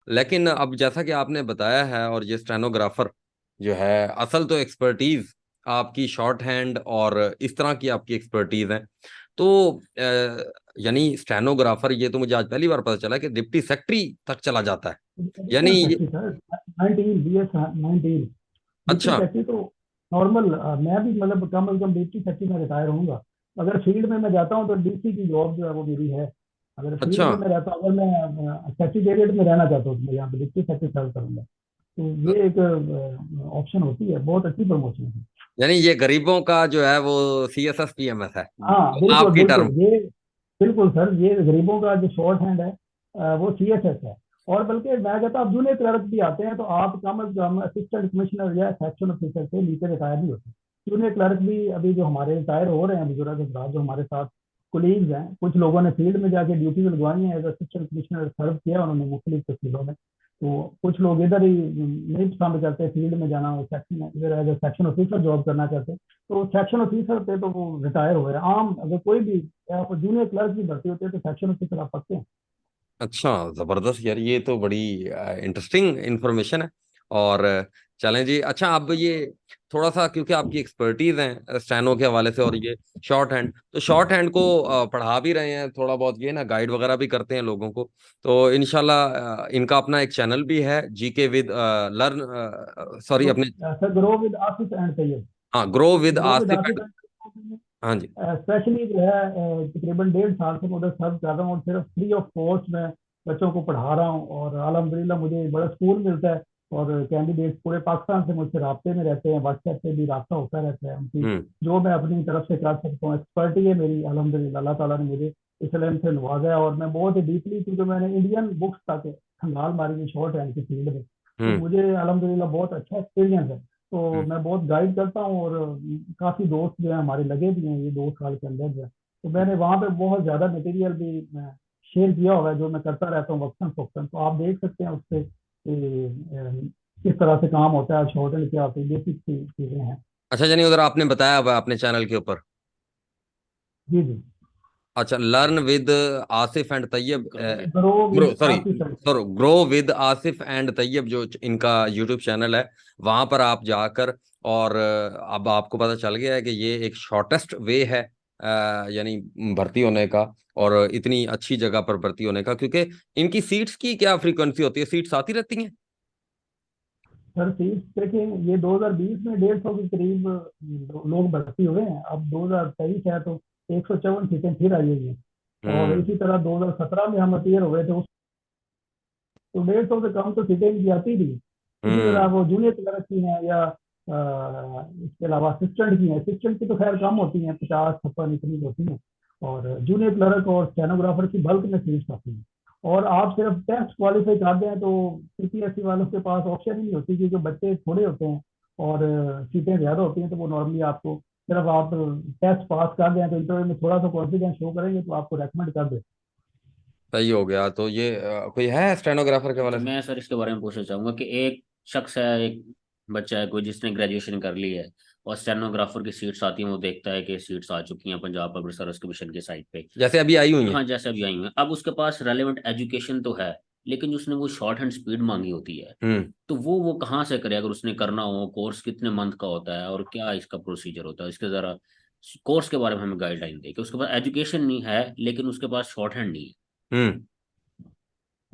लेकिन अब जैसा कि आपने बताया है, और ये स्टेनोग्राफर जो है, असल तो एक्सपर्टीज आपकी शॉर्ट हैंड और इस तरह की आपकी एक्सपर्टीज है। तो यानी स्टेनोग्राफर, ये तो मुझे आज पहली बार पता चला कि डिप्टी सेक्रेटरी तक चला जाता है। यानी additional secretary sir, 19 BS 19 deputy अच्छा। सेक्रेटरी तो नॉर्मल। मैं भी मतलब कम से कम डिप्टी सेक्रेटरी में रिटायर होऊंगा। अगर फील्ड में मैं जाता हूँ तो DC की जॉब जो है वो मेरी है। अगर फील्ड अच्छा। में मैं रहता हूँ, अगर मैं सेक्रेटेरिएट में रहना चाहता हूँ तो मैं यहाँ पे डिप्टी सेक्रेटरी सर्व करूंगा। तो ये एक ऑप्शन होती है, बहुत अच्छी प्रमोशन है। यानी ये गरीबों का जो है वो CSS PMS है, हाँ बिल्कुल आपकी बिल्कुल, टर्म। ये बिल्कुल सर, ये गरीबों का जो शॉर्ट हैंड है वो CSS है। और बल्कि मैं कहता हूँ अब जूनियर क्लर्क भी आते हैं तो आप कम से कम असिस्टेंट कमिश्नर या सेक्शन ऑफिसर से नीचे रिटायर नहीं होते। जूनियर क्लर्क भी अभी जो हमारे रिटायर हो रहे हैं बुजुर्ग हजरात जो हमारे साथ कोलीग्स हैं, कुछ लोगों ने फील्ड में जाके ड्यूटी भी लगवाई है, एज असिस्टेंट कमिश्नर सर्व किया उन्होंने मुख्तलिफ तहसीलों में। तो कुछ लोग इधर ही नहीं पसंद करते फील्ड में जाना, सेक्शन इधर एज सेक्शन ऑफिसर जॉब करना चाहते हैं। तो सेक्शन ऑफिसर पे तो वो रिटायर हो गए। आम अगर कोई भी आप जूनियर क्लर्क की भर्ती होती है तो सेक्शन ऑफिसर आप पकते हैं। अच्छा, जबरदस्त यार, ये तो बड़ी इंटरेस्टिंग इंफॉर्मेशन है। और चलें जी। अच्छा, अब ये थोड़ा सा, क्योंकि आपकी एक्सपर्टीज है स्टैनो के हवाले से, और ये शॉर्ट हैंड, तो शॉर्ट हैंड को पढ़ा भी रहे हैं थोड़ा बहुत, ये ना गाइड वगैरह भी करते हैं लोगों को। तो इनशाला इनका अपना एक चैनल भी है, GK with learn, sorry grow, अपने, sir grow with Asif and Tayyab. हाँ, grow with grow with Asif Asif and. And हाँ जी। स्पेशली जो है तकरीबन 1.5 साल से मैं उधर सर्व कर रहा हूँ और सिर्फ फ्री ऑफ कॉस्ट में बच्चों को पढ़ा रहा हूँ। और अल्हम्दुलिल्लाह मुझे बड़ा सुकून मिलता है। और कैंडिडेट पूरे पाकिस्तान से मुझसे राब्ते में रहते हैं, व्हाट्सएप पे भी राब्ता होता रहता है उनकी। हम्म। जो मैं अपनी तरफ से कर सकता हूँ, एक्सपर्टी है मेरी अल्हम्दुलिल्लाह, अल्लाह ताला ने मुझे इस इल्म से नवाजा है। और मैं बहुत ही डीपली, क्योंकि मैंने इंडियन बुक्स तक खंगाल मारी है शॉर्ट हैंड की फील्ड में, तो हम्म। मुझे अल्हम्दुलिल्लाह बहुत अच्छा एक्सपीरियंस है। तो हम्म। मैं बहुत गाइड करता हूँ। और काफी दोस्त जो है हमारे लगे भी हैं ये 2 साल के अंदर जो है। तो मैंने वहाँ पे बहुत ज्यादा मटेरियल भी शेयर किया हुआ है जो मैं करता रहता हूँ वक्तन फवक्तन। तो आप देख सकते हैं उससे कि, किस तरह से काम होता है, शॉर्ट एंड क्या होती है, बेसिक चीजें हैं। अच्छा, यानी उधर आपने बताया हुआ है अपने चैनल के ऊपर। जी जी। अच्छा, learn with Asif and Tayyab, grow grow, with sorry, Asif and sorry, grow with Asif and Tayyab, जो इनका यूट्यूब चैनल है, वहां पर आप जाकर, और अब आपको पता चल गया है कि ये एक शॉर्टेस्ट वे है, यानी भर्ती होने का, और इतनी अच्छी जगह पर भर्ती होने का, क्योंकि इनकी सीट्स की क्या फ्रीक्वेंसी होती है, सीट्स आती रहती हैं। सर फीस देखें, ये 2020 में 150 के करीब लोग भर्ती हुए हैं। अब 2023 है तो 154 सीटें फिर आई हुई हैं। और हम्म। इसी तरह 2017 में हम अपियर हुए थे, तो 150 से कम तो सीटें इनकी आती थी। इसी तरह हम्म। वो जूनियर क्लर्क की हैं या इसके अलावा असिस्टेंट की हैं। असिस्टेंट की तो खैर कम होती हैं, 50-56 इतनी होती हैं। और जूनियर क्लर्क और स्टेनोग्राफर की बल्क में सीट्स आती हैं। और आप सिर्फ टेस्ट क्वालिफाई करते हैं तो CPSC वालों के पास ऑप्शन ही नहीं होती, क्योंकि बच्चे थोड़े होते हैं और सीटें ज़्यादा होती हैं। तो वो नॉर्मली आपको सिर्फ आप टेस्ट पास कर दें तो इंटरव्यू में थोड़ा सा कॉन्फिडेंस शो करेंगे तो आपको रेकमेंड कर दें। सही हो गया। तो ये कोई है स्टेनोग्राफर के अच्छा, वाले से? मैं सर इसके बारे में पूछना चाहूंगा कि एक शख्स है, एक बच्चा है कोई जिसने ग्रेजुएशन कर ली है और स्टेनोग्राफर की सीट्स आती हैं, वो देखता है कि सीट्स आ चुकी हैं पंजाब पब्लिक सर्विस कमीशन के साइट पे। जैसे अभी आई हुई हैं। हाँ, जैसे अभी आई हुई हैं। अब उसके पास रेलेवेंट एजुकेशन तो है, लेकिन उसने वो शॉर्ट हैंड स्पीड मांगी होती है। हम्म। तो वो कहाँ से करे? अगर उसने करना हो, कोर्स कितने मंथ का होता है और क्या इसका प्रोसीजर होता है, इसके जरा कोर्स के बारे में हमें गाइडलाइन दे कि उसके पास एजुकेशन नहीं है लेकिन उसके पास शॉर्ट हैंड नहीं है। हम्म।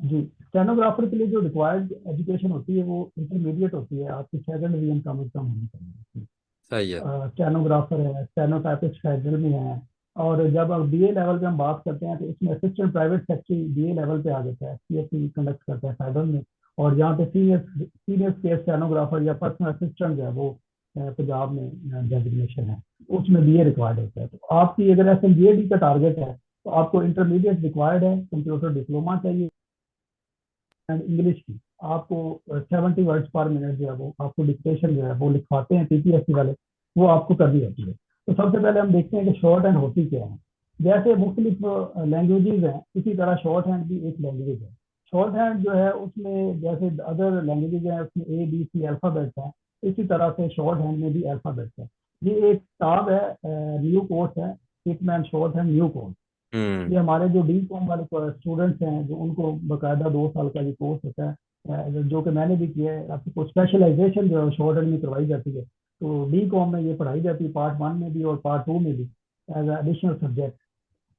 जी, स्टेनोग्राफर के लिए जो रिक्वायर्ड एजुकेशन होती है वो इंटरमीडिएट होती है, आपकी सेकंड डिवीजन कम से कम होनी चाहिए। सही है। स्टेनोग्राफर है, स्टेनोटाइपिस्ट फेडरल में है। और जब अब BA लेवल पे हम बात करते हैं तो इसमें assistant private secretary BA level पे आ जाता है, CSC कंडक्ट करता है फेडरल में। और जहाँ पे सीनियर सीनियर स्टेट स्टेनोग्राफर या पर्सनल असिस्टेंट जो है वो पंजाब में डेजिग्नेशन है, उसमें BA रिक्वायर्ड होता है। तो आपकी अगर SMBAD का टारगेट है तो आपको इंटरमीडिएट रिक्वायर्ड है, कंप्यूटर डिप्लोमा चाहिए एंड इंग्लिश की। आपको 70 वर्ड्स पर मिनट जो है वो आपको डिक्टेशन जो है वो लिखवाते हैं PPSC वाले, वो आपको करनी होती है। तो सबसे पहले हम देखते हैं कि शॉर्ट हैंड होती क्या है। जैसे मुख्तलिफ लैंग्वेजेस हैं, इसी तरह शॉर्ट हैंड भी एक लैंग्वेज है। शॉर्ट हैंड जो है उसमें जैसे अदर लैंग्वेजेज हैं उसमें ABC अल्फ़ाबेट्स हैं, इसी तरह से शॉर्ट हैंड में भी अल्फ़ाबेट्स है। ये एक किताब है, न्यू कोर्स है, Pitman shorthand new course. Hmm. ये हमारे जो D.Com वाले स्टूडेंट्स हैं जो उनको बाकायदा 2 साल का ये कोर्स होता है, जो कि मैंने भी किया है। आपको स्पेशलाइजेशन जो है शॉर्ट हैंड में करवाई जाती है, तो B.Com में ये पढ़ाई जाती है, पार्ट 1 में भी और पार्ट 2 में भी एज एडिशनल सब्जेक्ट।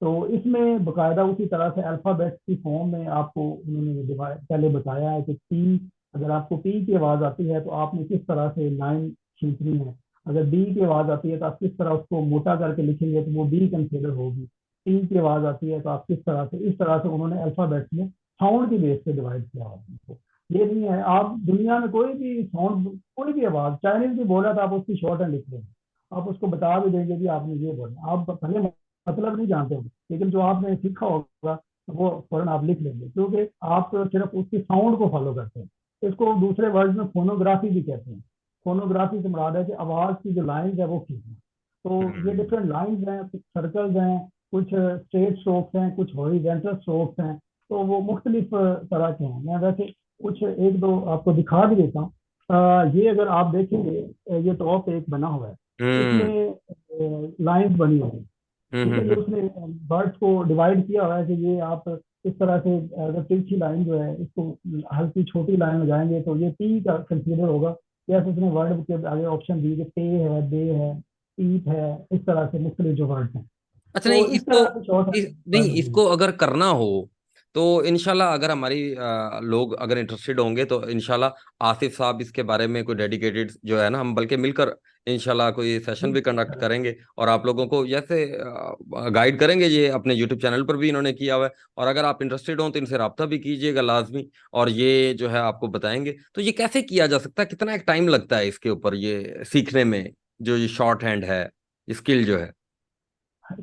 तो इसमें बकायदा उसी तरह से अल्फ़ाबेट की फॉर्म में आपको उन्होंने पहले बताया है कि पी, अगर आपको पी की आवाज़ आती है तो आपने किस तरह से लाइन खींचनी है। अगर बी की आवाज़ आती है तो आप किस तरह उसको मोटा करके लिखेंगे तो वो बी कंसिडर होगी। टी की आवाज़ आती है तो आप किस तरह से, इस तरह से उन्होंने अल्फ़ाबेट में साउंड की बेस पे डिवाइड किया हुआ है उनको। ये नहीं है आप दुनिया में कोई भी साउंड, कोई भी आवाज़, चाइनीज भी बोला था आप उसकी शॉर्ट हैंड लिख देंगे, आप उसको बता भी देंगे कि आपने ये बोला, आप भले मतलब नहीं जानते होंगे लेकिन जो आपने सीखा होगा वो फौरन आप लिख लेंगे, क्योंकि आप तो सिर्फ उसकी साउंड को फॉलो करते हैं। इसको दूसरे वर्ड में फोनोग्राफी भी कहते हैं। फोनोग्राफी से मुराद है कि आवाज की जो लाइंस है वो खींचना। तो ये डिफरेंट लाइंस हैं, कुछ सर्कल्स हैं, कुछ स्ट्रेट स्ट्रोक्स हैं, कुछ हॉरिजॉन्टल स्ट्रोक्स हैं। तो वो मुख्तलिफ तरह के हैं। मैं वैसे कुछ एक दो आपको दिखा भी देता हूँ। ये अगर आप देखेंगे, ये टॉप एक बना हुआ है, हम्म इसमें लाइंस बनी हुई है। हम्म ठीक है, हम्म ये हम्म उसने बर्ड्स को डिवाइड किया हुआ है कि ये आप इस तरह से, अगर तिरछी लाइन जो है इसको हल्की छोटी लाइन में जाएंगे तो ये पी का कंसीडर होगा। जैसे उसने वर्ड के आगे ऑप्शन दिए कि पे है, बे है, पीप है, इस तरह से मुख्तलिफ जो वर्ड हैं। अच्छा, नहीं तो इस इसको, तरह से शॉर्ट नहीं हैंड इसको अगर करना हो तो इंशाल्लाह, अगर हमारी लोग अगर इंटरेस्टेड होंगे तो इंशाल्लाह आसिफ साहब इसके बारे में कोई डेडिकेटेड जो है ना, हम बल्कि मिलकर इंशाल्लाह कोई सेशन भी कंडक्ट करेंगे और आप लोगों को जैसे गाइड करेंगे। ये अपने यूट्यूब चैनल पर भी इन्होंने किया हुआ है, और अगर आप इंटरेस्टेड हो तो इनसे रब्ता भी कीजिएगा लाजमी, और ये जो है आपको बताएंगे। तो ये कैसे किया जा सकता है, कितना एक टाइम लगता है इसके ऊपर ये सीखने में, जो ये शॉर्ट हैंड है स्किल जो है?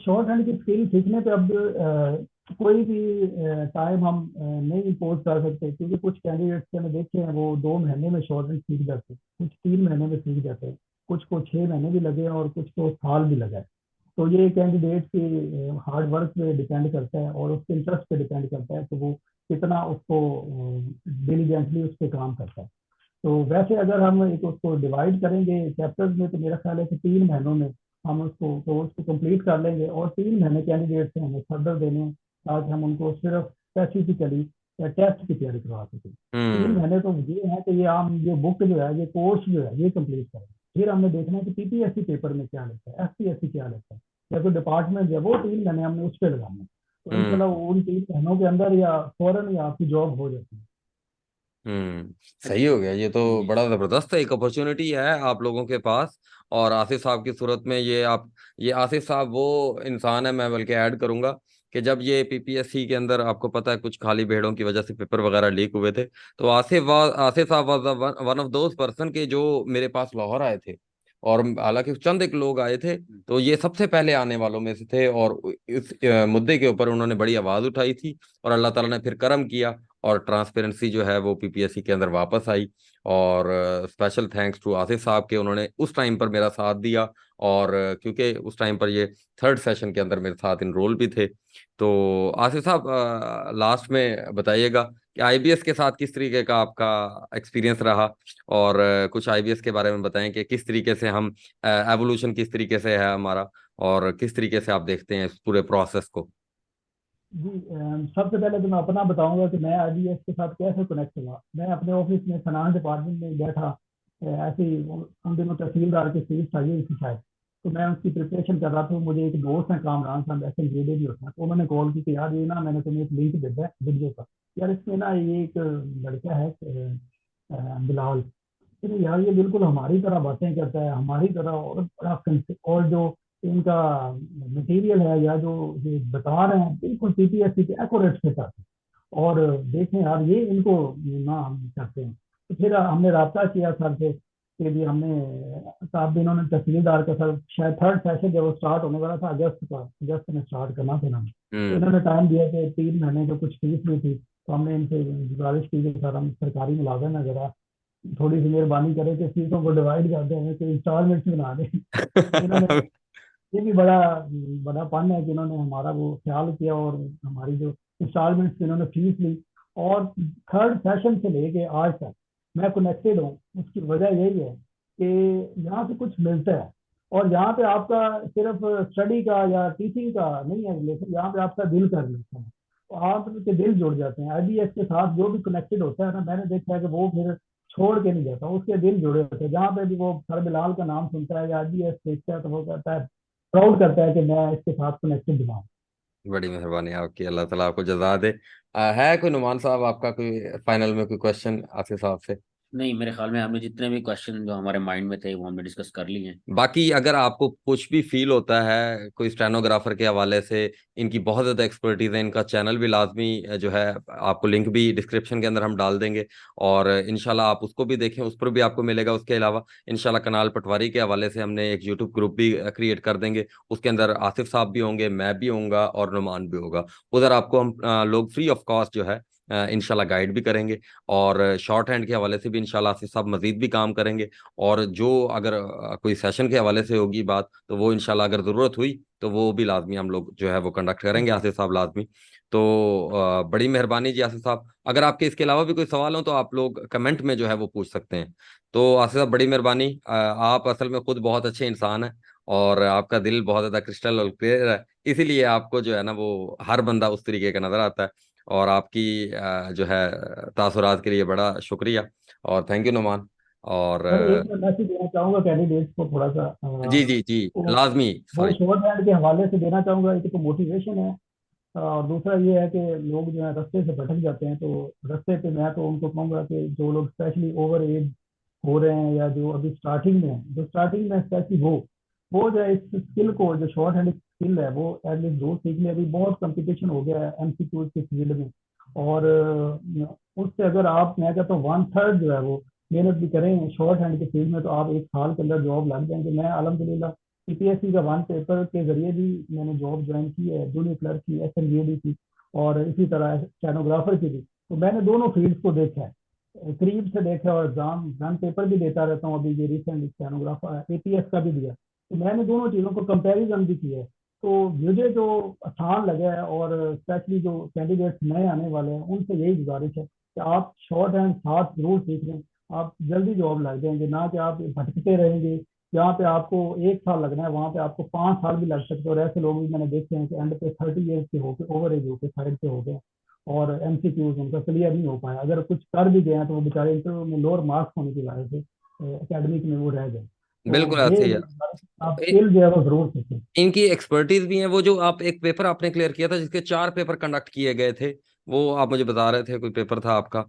शॉर्ट हैंड की स्किल सीखने पे अब कोई भी टाइम हम नहीं इम्पोज कर सकते, क्योंकि कुछ कैंडिडेट्स मैंने देखे हैं वो 2 महीने में शॉर्ट हैंड सीख जाते हैं, कुछ 3 महीने में सीख जाते हैं, कुछ को 6 महीने भी लगे हैं और कुछ को साल भी लगा है। तो ये कैंडिडेट की हार्ड वर्क पे डिपेंड करता है और उसके इंटरेस्ट पे डिपेंड करता है, तो वो कितना उसको डिलीजेंटली उस पर काम करता है। तो वैसे अगर हम एक उसको डिवाइड करेंगे चैप्टर्स में, तो मेरा ख्याल है कि 3 महीनों में हम उसको कोर्स को कंप्लीट कर लेंगे, और 3 महीने कैंडिडेट से हमें फर्दर देने, ताकि हम उनको सिर्फ स्पेसिफिकली या टेस्ट की तैयारी करवा सकें। तीन हम्म महीने तो ये है कि ये हम ये बुक जो है, ये कोर्स जो है ये कंप्लीट करें। फिर हमने देखना है कि PPSC पेपर में क्या लगता है, FPSC क्या लगता है, या कोई डिपार्टमेंट जो है वो 3 महीने हमने उस पर लगाना है। तो इंशाल्लाह हम्म उन 3 महीनों के अंदर या फौरन या आपकी जॉब हो जाती है। सही हो गया। ये तो जी बड़ा जबरदस्त है, एक अपॉर्चुनिटी है आप लोगों के पास। और आसिफ साहब की सूरत में ये आप, ये आसिफ साहब वो इंसान है, मैं बल्कि ऐड करूंगा कि जब ये पीपीएससी के अंदर आपको पता है कुछ खाली भेड़ों की वजह से पेपर वगैरह लीक हुए थे, तो आसिफ साहब was one of those person के जो मेरे पास लाहौर आए थे। और हालांकि चंद एक लोग आए थे, तो ये सबसे पहले आने वालों में से थे, और इस मुद्दे के ऊपर उन्होंने बड़ी आवाज उठाई थी, और अल्लाह ताला ने फिर करम किया और ट्रांसपेरेंसी जो है वो पीपीएससी के अंदर वापस आई। और स्पेशल थैंक्स टू आसिफ साहब के, उन्होंने उस टाइम पर मेरा साथ दिया। और क्योंकि उस टाइम पर ये थर्ड सेशन के अंदर मेरे साथ इनरोल भी थे। तो आसिफ साहब, लास्ट में बताइएगा कि आईबीएस के साथ किस तरीके का आपका एक्सपीरियंस रहा, और कुछ आईबीएस के बारे में बताएं कि किस तरीके से हम, एवोल्यूशन किस तरीके से है हमारा, और किस तरीके से आप देखते हैं इस पूरे प्रोसेस को। जी, सबसे पहले तो मैं अपना बताऊंगा कि मैं IBS के साथ कैसे कनेक्ट हुआ। मैं अपने ऑफिस में फाइनेंस डिपार्टमेंट में बैठा, ऐसे ही उन दिनों तहसीलदार की सीट आई हुई थी शायद, तो मैं उसकी प्रिपरेशन कर रहा था। मुझे एक दोस्त है कामरान साहब, ऐसे ग्रेडे भी होता है, तो उन्होंने कॉल की कि यार ये ना मैंने तुम्हें एक लिंक भेजा है वीडियो का, यार इसमें ना ये एक लड़का है बिलाल, तो यार ये बिल्कुल हमारी तरह बातें करता है, हमारी तरह, और बड़ा और जो इनका मटेरियल है या जो ये बता रहे हैं बिल्कुल PPSC के एक्यूरेट फिट आते हैं। और देखें यार ये इनको ना हम करते हैं। तो फिर हमने रब्ता किया सर से कि भी हमने, साहब भी इन्होंने तहसीलदार का सर शायद थर्ड सेशन जब वो स्टार्ट होने वाला था, अगस्त का, अगस्त में स्टार्ट करना था इन्होंने, तो हम्म इन्होंने टाइम दिया कि 3 महीने जो कुछ फीस भी थी, तो हमने इनसे गुजारिश की कि सर हम सरकारी मुलाजिम है, जरा थोड़ी सी मेहरबानी करें कि फीसों को डिवाइड कर दें, तो इंस्टॉलमेंट में बना दें। तो इन्होंने, ये भी बड़ा बड़ा फन है कि इन्होंने हमारा वो ख्याल किया और हमारी जो इंस्टॉलमेंट थी इन्होंने फीस ली। और थर्ड सेशन से लेके आज तक मैं कनेक्टेड हूँ। उसकी वजह यही है कि यहाँ से कुछ मिलता है, और यहाँ पे आपका सिर्फ स्टडी का या टीचिंग का नहीं है रिलेशन, यहाँ पे आपका दिल का रिलेशन है। आप के दिल जुड़ जाते हैं। आईबीएस के साथ जो भी कनेक्टेड होता है ना, मैंने देखा है कि वो फिर छोड़ के नहीं जाता, उसके दिल जुड़े होते हैं। जहाँ पे भी वो सर बिलाल का नाम सुनता है या आईबीएस देखता है तो वो कहता है, प्राउड करता है कि मैं इसके साथ कनेक्टेड हूँ। बड़ी मेहरबानी आपकी, अल्लाह ताला आपको जज़ा दे। है कोई नुमान साहब आपका कोई फाइनल में कोई क्वेश्चन आसिफ साहब से? नहीं, मेरे ख्याल में हमने जितने भी क्वेश्चन जो हमारे माइंड में थे वो हमने डिस्कस कर लिए हैं। बाकी अगर आपको कुछ भी फील होता है कोई स्टेनोग्राफर के हवाले से, इनकी बहुत ज़्यादा एक्सपर्टीज है, इनका चैनल भी लाजमी जो है, आपको लिंक भी डिस्क्रिप्शन के अंदर हम डाल देंगे, और इंशाल्लाह आप उसको भी देखें, उस पर भी आपको मिलेगा। उसके अलावा इंशाल्लाह कनाल पटवारी के हवाले से हमने एक यूट्यूब ग्रुप भी क्रिएट कर देंगे, उसके अंदर आसिफ साहब भी होंगे, मैं भी होऊंगा और नुमान भी होगा। उधर आपको हम लोग फ्री ऑफ कॉस्ट जो है इंशाल्लाह गाइड भी करेंगे, और शॉर्ट हैंड के हवाले से भी इंशाल्लाह आसिफ साहब मजीद भी काम करेंगे। और जो अगर कोई सेशन के हवाले से होगी बात, तो वो इंशाल्लाह अगर ज़रूरत हुई तो वो भी लाजमी हम लोग जो है वो कंडक्ट करेंगे आसिफ साहब, लाजमी। तो बड़ी मेहरबानी जी आसिफ साहब। अगर आपके इसके अलावा भी कोई सवाल हो तो आप लोग कमेंट में जो है वो पूछ सकते हैं। तो आसिफ साहब बड़ी मेहरबानी, आप असल में खुद बहुत अच्छे इंसान हैं, और आपका दिल बहुत ज़्यादा क्रिस्टल और क्लियर है, इसीलिए आपको जो है ना वो हर बंदा उस तरीके का नज़र आता है। और आपकी जो है तासुरात के लिए बड़ा शुक्रिया, और थैंक यू नुमान। और सर एक मैं मैसेज देना चाहूंगा कैंडिडेट्स को थोड़ा सा, जी जी जी, वो लाजमी, वो सॉरी। शॉर्ट हैंड के हवाले से देना चाहूंगा। एक तो मोटिवेशन है, और दूसरा ये है कि लोग जो है रास्ते से भटक जाते हैं, तो रास्ते पे मैं तो उनको कहूंगा कि जो लोग स्पेशली ओवर एज हो रहे हैं या जो अभी स्टार्टिंग में है, जो स्टार्टिंग में स्पेशली वो जो है इस स्किल को, जो शॉर्ट हैंड स्किल है, वो एटलीस्ट दो सीख ले। अभी बहुत कंपटीशन हो गया है एमसीक्यू के फील्ड में, और उससे अगर आप, मैं कहता हूँ 1/3 जो है वो मेहनत भी करें शॉर्ट हैंड के फील्ड में, तो आप 1 साल के अंदर जॉब लग जाएंगे। मैं अल्हम्दुलिल्लाह सीपीएससी का 1 पेपर के जरिए भी मैंने जॉब ज्वाइन की है, जूनियर क्लर्क की, एसएनजीडी की, और इसी तरह स्टेनोग्राफर की भी। तो मैंने दोनों फील्ड्स को देखा है, करीब से देखा है, और एग्जाम पेपर भी देता रहता हूँ। अभी ये रिसेंट स्टेनोग्राफर एपीएस का भी दिया, तो मैंने दोनों चीज़ों को कंपैरिजन भी किया है। तो मुझे जो आसान लगा है, और स्पेशली जो कैंडिडेट्स नए आने वाले हैं उनसे यही गुजारिश है कि आप शॉर्ट हैंड साथ जरूर सीख लें, आप जल्दी जॉब लग जाएंगे। ना कि आप भटकते रहेंगे, जहाँ पे आपको 1 साल लगना है वहाँ पे आपको 5 साल भी लग सकते हैं। और ऐसे लोग भी मैंने देखे हैं कि एंड पे 30 ईयर्स के होके, ओवर एज होके, साइड से हो गए, और एमसीक्यूज उनका क्लियर नहीं हो पाया। अगर कुछ कर भी गए हैं तो वो बेचारे इंटरव्यू में लोअर मार्क्स होने की वजह से एकेडमिक में वो रह गए। तो बिल्कुल ये ऐसे ही है। आप स्किल जो है वो जरूर सीखें। इनकी एक्सपर्टीज भी है। वो जो आप एक पेपर आपने क्लियर किया था जिसके 4 पेपर कंडक्ट किए गए थे, वो आप मुझे बता रहे थे, कोई पेपर था आपका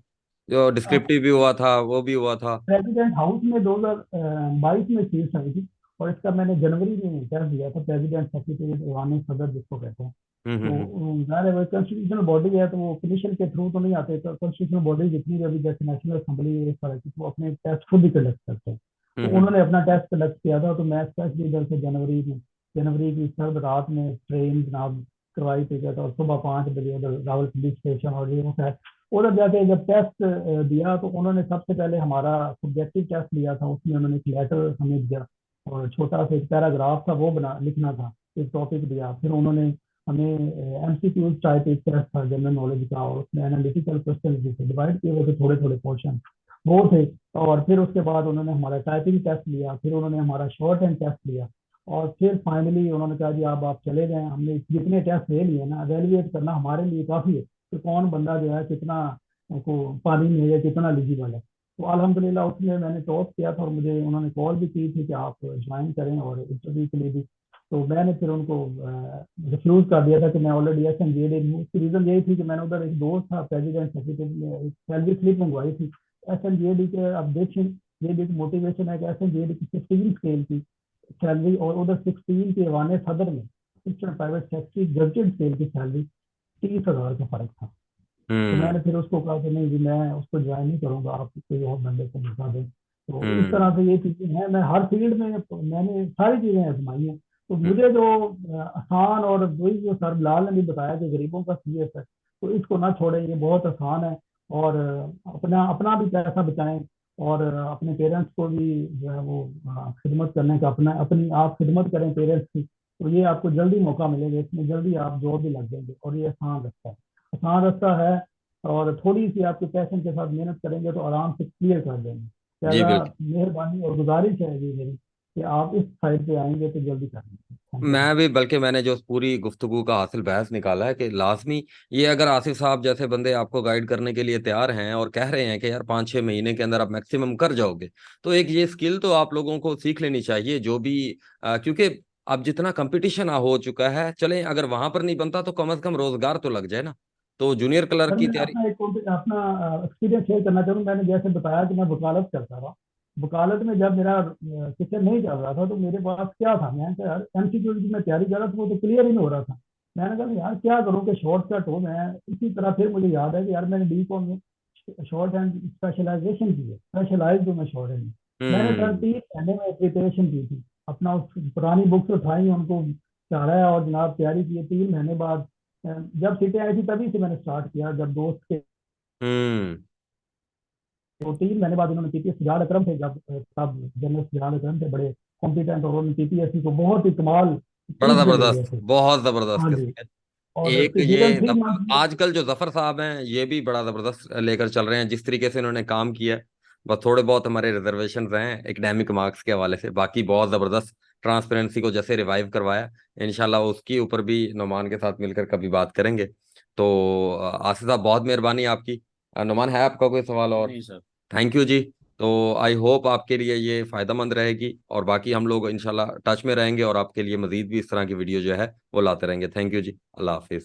जो डिस्क्रिप्टिव भी हुआ था, वो भी हुआ था? प्रेसिडेंट हाउस में 2022 में सीट आई थी, और इसका मैंने जनवरी में टेस्ट दिया था, प्रेसिडेंट सेक्रेटरी ईवान सदर जिसको कहते हैं। तो हम्म। ज़ाहिर है वो कॉन्स्टिट्यूशनल बॉडी है, तो वो कमीशन के थ्रू तो नहीं आते। तो कॉन्स्टिट्यूशनल बॉडी जितनी भी अभी जैसे नेशनल असेंबली इस तरह की, तो वो अपने टेस्ट खुद ही कंडक्ट करते हैं। तो हम्म। उन्होंने अपना टेस्ट कंडक्ट किया था, तो मैं स्पेशली इधर से जनवरी की सर्द रात में ट्रेन जनाब करवाई थी, था, और सुबह 5 बजे उधर रावलपिंडी स्टेशन, और ये होता है उधर जाके जब टेस्ट दिया, तो उन्होंने सबसे पहले हमारा सब्जेक्टिव टेस्ट लिया था। उसमें उन्होंने एक लेटर हमें दिया, और छोटा सा एक पैराग्राफ था वो बना लिखना था, एक टॉपिक दिया। फिर उन्होंने हमें एमसीक्यू टाइप एक टेस्ट था जनरल नॉलेज का, और उसमें एनालिटिकल क्वेश्चन भी थे, डिवाइड किए हुए थे थोड़े थोड़े पोर्शन वो थे। और फिर उसके बाद उन्होंने हमारा टाइपिंग टेस्ट लिया, फिर उन्होंने हमारा शॉर्ट हैंड टेस्ट लिया, और फिर फाइनली उन्होंने कहा जी अब आप चले जाएं। हमने जितने टेस्ट ले लिए ना, एवेलुएट करना हमारे लिए काफ़ी है कि कौन बंदा जो है कितना को पानी में या कितना एलिजिबल है। तो अल्हम्दुलिल्लाह उसमें मैंने टॉप किया था, और मुझे उन्होंने कॉल भी की थी कि आप ज्वाइन करें और इंटरव्यू के लिए भी। तो मैंने फिर उनको रिफ्यूज कर दिया था कि मैं ऑलरेडी एसएनजेडी हूँ। उसकी रीज़न यही थी कि मैंने उधर एक दोस्त था प्रेसिडेंट सेक्रेटरी ने एक सैलरी स्लिप मंगवाई थी एसएनजेडी के। अब देखिए ये भी मोटिवेशन है कि एसएनजेडी की 15 स्केल की सैलरी, और उधर 16 के वाने सदर में assistant private secretary gazetted scale की सैलरी 30,000 का फर्क था। तो हम्म। मैंने फिर उसको कहा कि नहीं जी मैं उसको ज्वाइन नहीं करूंगा, आप कोई और बंदे को बता दें। तो इस हम्म। तरह से ये चीजें हैं, मैं हर फील्ड में मैंने सारी चीजें आजमाई हैं। तो हम्म। मुझे जो आसान, और वही जो सर बिलाल ने भी बताया कि गरीबों का सीएस है, तो इसको ना छोड़ें, ये बहुत आसान है। और अपना अपना भी पैसा बचाएं, और अपने पेरेंट्स को भी जो है वो खिदमत करने का, अपना अपनी आप खिदमत करें पेरेंट्स की, तो ये आपको जल्दी मौका मिलेगा, इसमें जल्दी आप जॉब भी लग जाएंगे। और ये आसान रास्ता है, और थोड़ी सी आपके पैशन के साथ मेहनत करेंगे तो आराम से क्लियर कर देंगे। जी ज़्यादा बिल्कुल। मेहरबानी और गुजारिश है जी मेरी कि आप इस साइड पे आएंगे तो जल्दी कर लेंगे। Thank you. मैं भी, बल्कि मैंने जो पूरी गुफ्तगू का हासिल बहस निकाला है कि लाजमी ये, अगर आसिफ साहब जैसे बंदे आपको गाइड करने के लिए तैयार हैं और कह रहे हैं कि यार 5-6 महीने के अंदर आप मैक्सिमम कर जाओगे, तो एक ये स्किल तो आप लोगों को सीख लेनी चाहिए, जो भी क्योंकि अब जितना कंपटीशन हो चुका है, चले अगर वहां पर नहीं बनता तो कम से कम रोजगार तो लग जाए ना। तो जूनियर क्लर्क सर की मैं तैयारी। अपना एक्सपीरियंस शेयर करना चाहूँगा। मैंने जैसे बताया कि मैं वकालत करता रहा। वकालत में जब मेरा किचन नहीं चल रहा था तो मेरे पास क्या था, मैं कहा यार एमसीक्यू की मैं तैयारी कर रहा था, वो तो क्लियर ही नहीं हो रहा था। मैंने कहा यार क्या करूँ कि शॉर्टकट हो। मैं इसी तरह फिर मुझे याद है कि यार मैंने B.Com में शॉर्ट हैंड स्पेशलाइजेशन की है, स्पेशलाइज हूँ मैं शॉर्ट हैंड में। मैंने सर हम्म 3 महीने में प्रिपरेशन की थी, अपना उस पुरानी बुक्स उठाई, उनको चढ़ाया और जनाब तैयारी की है। 3 महीने बाद जब सीटें आई थी तभी से मैंने स्टार्ट किया। जब दोस्त के हम्म। तो 3 महीने बाद उन्होंने पीपीएस सुजान अकरम थे, जब तब जनरल सुजान अकरम थे बड़े कॉम्पिटेंट, और उन्होंने पीपीएससी को बहुत ही कमाल बड़ा प्रूफ भी दे दिए जबरदस्त, थे। बहुत जबरदस्त हाँ जी। किस्म है। और एक विद इन ये 3 मंथ में। आजकल जो जफर साहब हैं ये भी बड़ा जबरदस्त लेकर चल रहे हैं, जिस तरीके से इन्होंने काम किया है। बस थोड़े बहुत हमारे रिजर्वेशन हैं एकेडमिक मार्क्स के हवाले से, बाकी बहुत जबरदस्त ट्रांसपेरेंसी को जैसे रिवाइव करवाया। इंशाल्लाह उसके ऊपर भी नुमान के साथ मिलकर कभी बात करेंगे। तो आसिफ साहब बहुत मेहरबानी आपकी। नुमान, है आपका कोई सवाल और? नहीं सर। थैंक यू जी। तो आई होप आपके लिए ये फायदेमंद रहेगी, और बाकी हम लोग इंशाल्लाह टच में रहेंगे और आपके लिए मजीद भी इस तरह की वीडियो जो है वो लाते रहेंगे। थैंक यू जी, अल्लाह हाफिज।